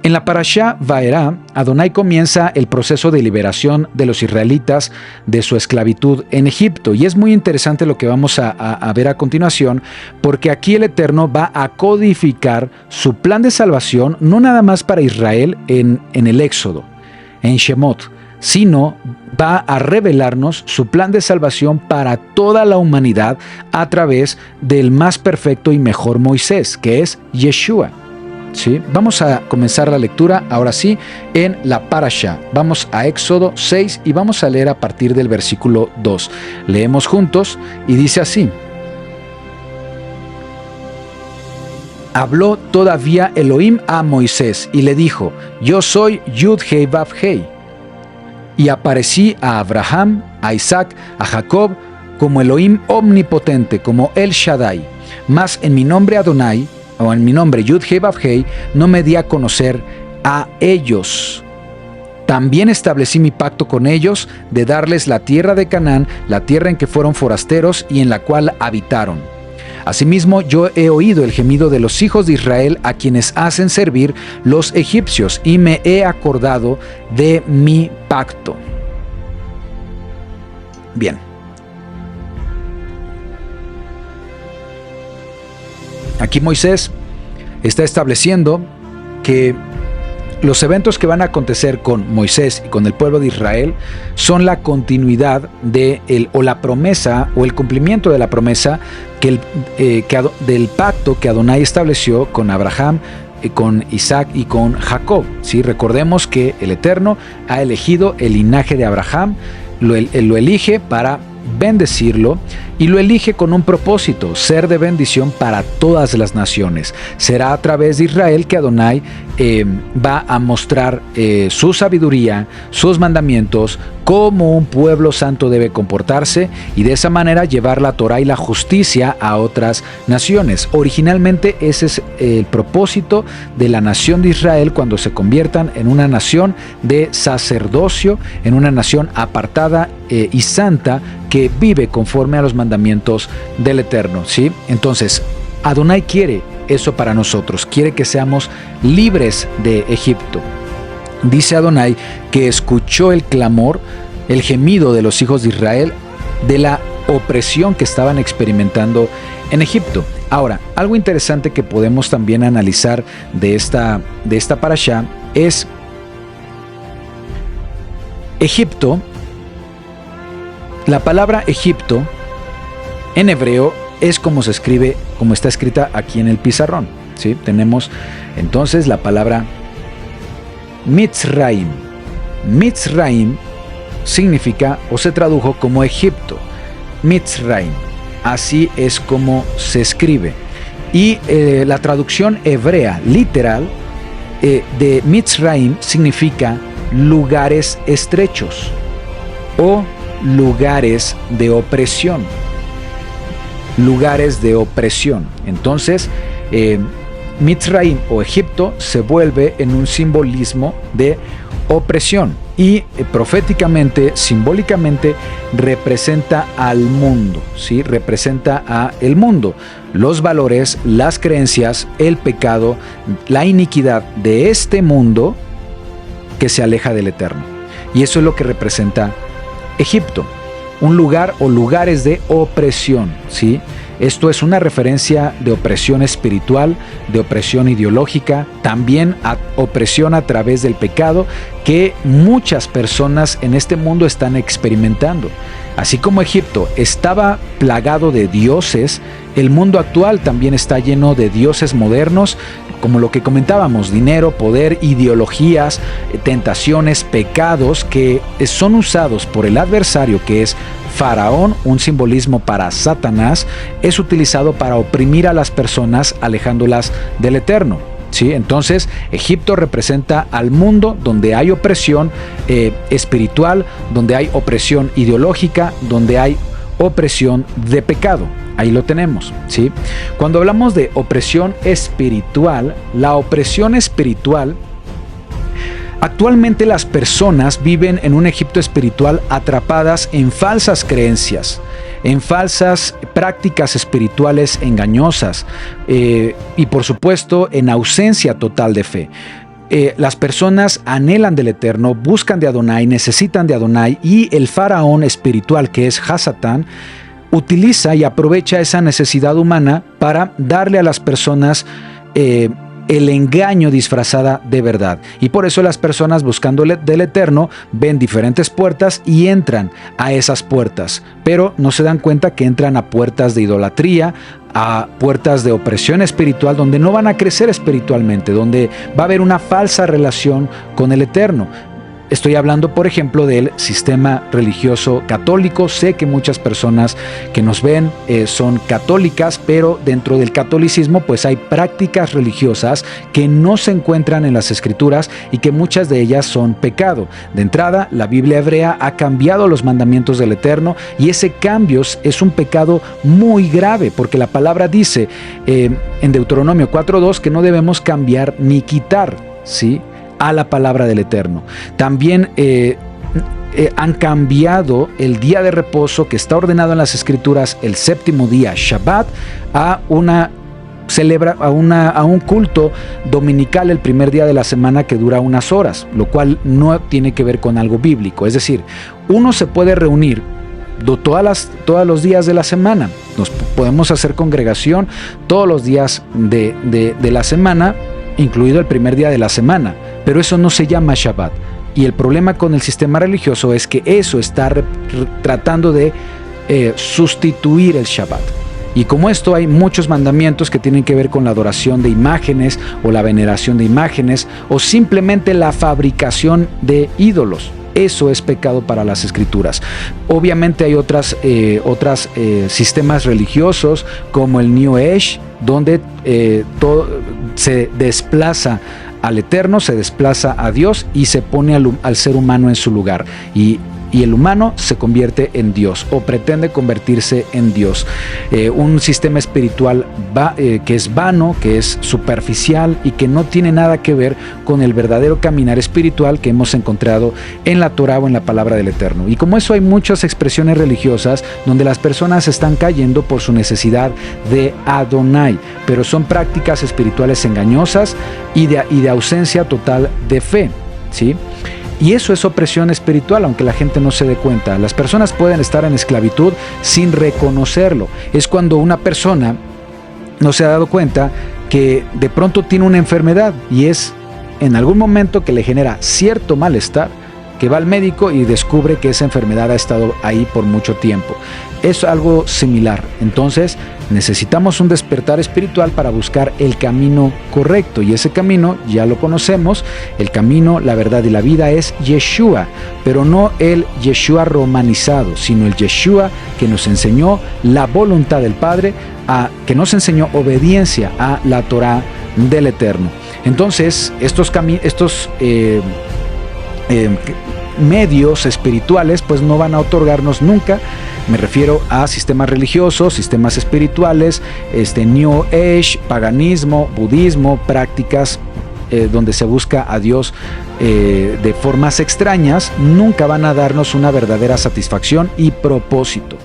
En la Parashá Vaerá, Adonai comienza el proceso de liberación de los israelitas de su esclavitud en Egipto. Y es muy interesante lo que vamos a ver a continuación, porque aquí el Eterno va a codificar su plan de salvación, no nada más para Israel en el Éxodo, en Shemot, sino va a revelarnos su plan de salvación para toda la humanidad a través del más perfecto y mejor Moisés, que es Yeshua. ¿Sí? Vamos a comenzar la lectura ahora sí en la Parashá. Vamos a Éxodo 6 y vamos a leer a partir del versículo 2. Leemos juntos y dice así: Habló todavía Elohim a Moisés y le dijo: Yo soy Yud-Hei Vav-Hei. Y aparecí a Abraham, a Isaac, a Jacob como Elohim omnipotente, como El Shaddai. Mas en mi nombre Adonai, o en mi nombre Yud-Hei Vav-Hei, no me di a conocer a ellos. También establecí mi pacto con ellos de darles la tierra de Canaán, la tierra en que fueron forasteros y en la cual habitaron. Asimismo, yo he oído el gemido de los hijos de Israel a quienes hacen servir los egipcios y me he acordado de mi pacto. Bien. Aquí Moisés está estableciendo que los eventos que van a acontecer con Moisés y con el pueblo de Israel son la continuidad o la promesa o el cumplimiento de la promesa del pacto que Adonai estableció con Abraham, con Isaac y con Jacob. ¿Sí? Recordemos que el Eterno ha elegido el linaje de Abraham, lo elige para bendecirlo y lo elige con un propósito: ser de bendición para todas las naciones. Será a través de Israel que Adonai va a mostrar su sabiduría, sus mandamientos, cómo un pueblo santo debe comportarse y de esa manera llevar la Torá y la justicia a otras naciones. Originalmente ese es el propósito de la nación de Israel cuando se conviertan en una nación de sacerdocio, en una nación apartada y santa que vive conforme a los mandamientos del Eterno, ¿sí? Entonces, Adonai quiere eso para nosotros, quiere que seamos libres de Egipto. Dice Adonai que escuchó el clamor, el gemido de los hijos de Israel de la opresión que estaban experimentando en Egipto. Ahora, algo interesante que podemos también analizar de esta parashá es Egipto. La palabra Egipto en hebreo es como se escribe, como está escrita aquí en el pizarrón, ¿sí? Tenemos entonces la palabra Mitzraim. Mitzraim significa o se tradujo como Egipto. Mitzraim, así es como se escribe. Y la traducción hebrea literal de Mitzraim significa lugares estrechos o lugares de opresión. Lugares de opresión. Entonces, Mitzraim o Egipto se vuelve en un simbolismo de opresión y proféticamente, simbólicamente, representa al mundo, ¿sí? Representa a el mundo, los valores, las creencias, el pecado, la iniquidad de este mundo que se aleja del Eterno. Y eso es lo que representa Egipto, un lugar o lugares de opresión, ¿sí? Esto es una referencia de opresión espiritual, de opresión ideológica, también a opresión a través del pecado que muchas personas en este mundo están experimentando. Así como Egipto estaba plagado de dioses, el mundo actual también está lleno de dioses modernos, como lo que comentábamos: dinero, poder, ideologías, tentaciones, pecados que son usados por el adversario, que es Faraón, un simbolismo para Satanás, es utilizado para oprimir a las personas alejándolas del Eterno, ¿sí? Entonces, Egipto representa al mundo donde hay opresión espiritual, donde hay opresión ideológica, donde hay opresión de pecado. Ahí lo tenemos, ¿sí? Cuando hablamos de opresión espiritual, la opresión espiritual, actualmente las personas viven en un Egipto espiritual atrapadas en falsas creencias, en falsas prácticas espirituales engañosas y por supuesto en ausencia total de fe. las personas anhelan del Eterno, buscan de Adonai, necesitan de Adonai, y el faraón espiritual, que es Hasatán, utiliza y aprovecha esa necesidad humana para darle a las personas el engaño disfrazada de verdad. Y por eso las personas buscando del Eterno ven diferentes puertas y entran a esas puertas, pero no se dan cuenta que entran a puertas de idolatría, a puertas de opresión espiritual, donde no van a crecer espiritualmente, donde va a haber una falsa relación con el Eterno. Estoy hablando, por ejemplo, del sistema religioso católico. Sé que muchas personas que nos ven son católicas, pero dentro del catolicismo pues hay prácticas religiosas que no se encuentran en las escrituras y que muchas de ellas son pecado. De entrada, la Biblia hebrea ha cambiado los mandamientos del Eterno, y ese cambio es un pecado muy grave, porque la palabra dice en Deuteronomio 4:2 que no debemos cambiar ni quitar, ¿sí?, a la palabra del Eterno. También han cambiado el día de reposo que está ordenado en las escrituras, el séptimo día, Shabbat, a un culto dominical el primer día de la semana que dura unas horas, lo cual no tiene que ver con algo bíblico. Es decir, uno se puede reunir todos los días de la semana. Nos podemos hacer congregación todos los días de la semana, incluido el primer día de la semana, pero eso no se llama Shabbat. Y el problema con el sistema religioso es que eso está tratando de sustituir el Shabbat. Y como esto, hay muchos mandamientos que tienen que ver con la adoración de imágenes o la veneración de imágenes o simplemente la fabricación de ídolos. Eso es pecado para las escrituras. Obviamente hay otros sistemas religiosos como el New Age, donde todo se desplaza al Eterno, se desplaza a Dios y se pone al ser humano en su lugar. Y el humano se convierte en Dios o pretende convertirse en Dios. Un sistema espiritual que es vano, que es superficial y que no tiene nada que ver con el verdadero caminar espiritual que hemos encontrado en la Torá o en la palabra del Eterno. Y como eso, hay muchas expresiones religiosas donde las personas están cayendo por su necesidad de Adonai, pero son prácticas espirituales engañosas y de ausencia total de fe, ¿sí? Y eso es opresión espiritual, aunque la gente no se dé cuenta. Las personas pueden estar en esclavitud sin reconocerlo. Es cuando una persona no se ha dado cuenta que de pronto tiene una enfermedad y es en algún momento que le genera cierto malestar, que va al médico y descubre que esa enfermedad ha estado ahí por mucho tiempo. Es algo similar. Entonces necesitamos un despertar espiritual para buscar el camino correcto, y ese camino ya lo conocemos. El camino, la verdad y la vida es Yeshua, pero no el Yeshua romanizado, sino el Yeshua que nos enseñó la voluntad del Padre, que nos enseñó obediencia a la Torá del Eterno. Entonces estos medios espirituales pues no van a otorgarnos nunca. Me refiero a sistemas religiosos, sistemas espirituales, New Age, paganismo, budismo, prácticas donde se busca a Dios de formas extrañas, nunca van a darnos una verdadera satisfacción y propósito.